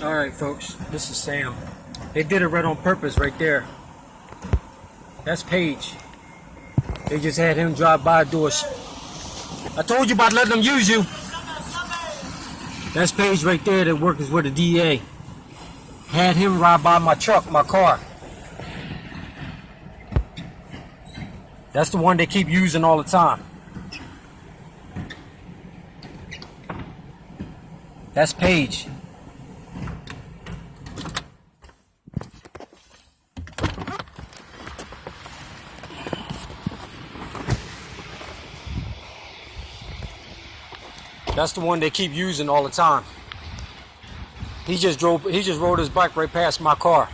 Alright folks, this is Sam. They did it right on purpose right there. That's Paige. They just had him drive by doors. I told you about letting them use you. That's Paige right there that works with the DA. Had him ride by my truck, my car. That's the one they keep using all the time. That's Paige. That's the one they keep using all the time. He just rode his bike right past my car.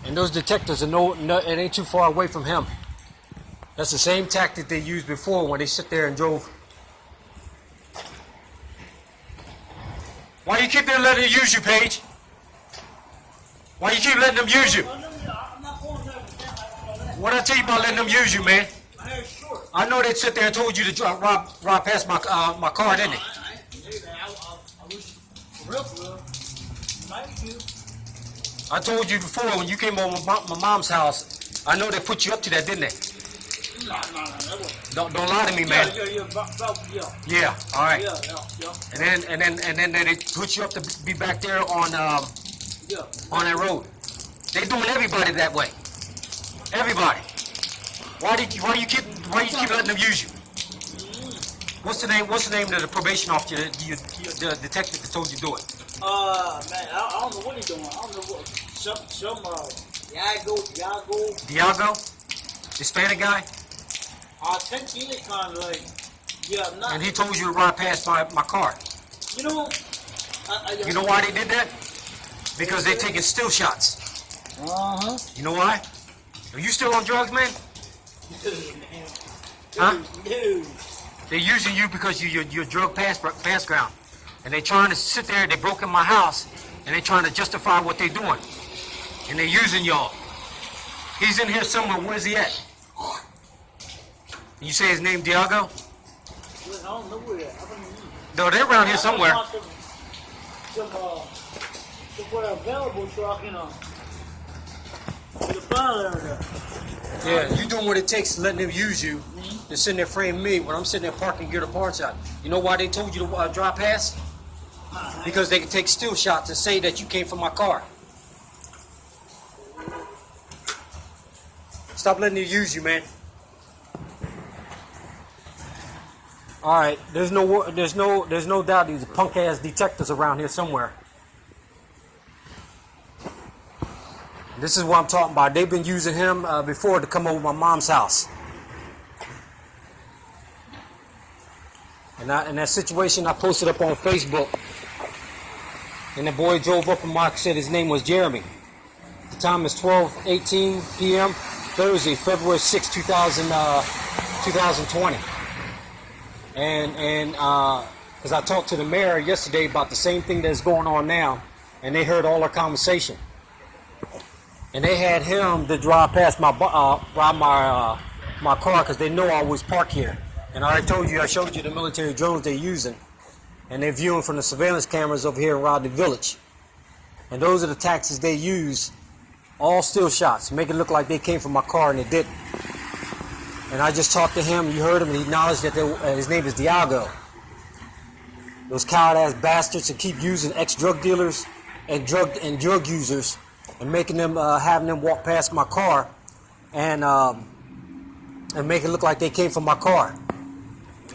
And those detectives are it ain't too far away from him. That's the same tactic they used before when they sit there and drove. Why you keep there letting them use you, Paige? Why you keep letting them use you? What I tell you about letting them use you, man? I know they sit there and told you to ride past my car, didn't they? I told you before when you came over my mom's house. I know they put you up to that, didn't they? Don't lie to me, man. Yeah. All right. And then they put you up to be back there on that road. They doing everybody that way. Everybody. Why you keep letting them use you? What's the name of the probation officer, the detective that told you to do it? Man, I don't know what he's doing. I don't know what Diago? Hispanic guy? I think he is kind of like, And he told you to ride past my car. You know, You know why they did that? Because they're taking still shots. You know why? Are you still on drugs, man? Huh? Dude. They're using you because you're drug pass ground. And they're trying to sit there, they broke in my house, and they're trying to justify what they're doing. And they're using y'all. He's in here somewhere. Where's he at? You say his name Diago? I don't know where that. No, they're around here somewhere. Somewhere available truck, you know. The file area. Yeah, you doing what it takes to letting them use you. They're sitting there framing me when I'm sitting there parking gear to parts out. You know why they told you to drive past? Because they can take still shots and say that you came from my car. Stop letting them use you, man. All right, there's no doubt these punk ass detectives around here somewhere. This is what I'm talking about. They've been using him before to come over to my mom's house. And that situation I posted up on Facebook. And the boy drove up and Mark said his name was Jeremy. The time is 12:18 p.m. Thursday, February 6, 2020. And because I talked to the mayor yesterday about the same thing that's going on now, and they heard all our conversation. And they had him to drive past my car because they know I always park here. And I showed you the military drones they're using, and they're viewing from the surveillance cameras over here in Rodney Village. And those are the tactics they use, all still shots, make it look like they came from my car, and they didn't. And I just talked to him, you heard him, and he acknowledged that his name is Diago. Those coward-ass bastards that keep using ex-drug dealers and drug users and making them, having them walk past my car and make it look like they came from my car.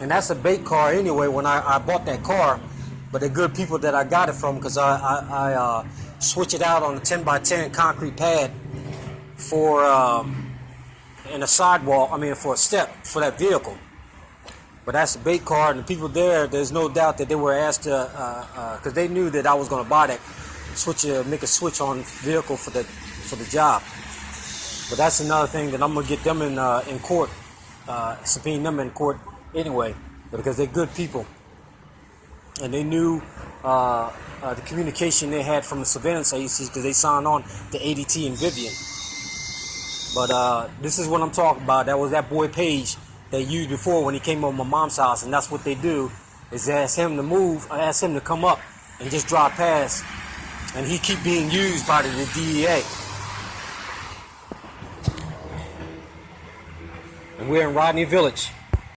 And that's a bait car anyway when I bought that car, but the good people that I got it from, because I switch it out on a 10x10 concrete pad for in a sidewalk, for a step for that vehicle. But that's a bait car, and the people there's no doubt that they were asked to, because they knew that I was going to buy that, make a switch on vehicle for the job. But that's another thing that I'm going to get them in court, subpoena them in court anyway, because they're good people. And they knew the communication they had from the surveillance agencies because they signed on to ADT and Vivian. But this is what I'm talking about. That was that boy Paige they used before when he came over my mom's house, and that's what they do, is ask him to move, ask him to come up and just drive past, and he keep being used by the DEA. And we're in Rodney Village.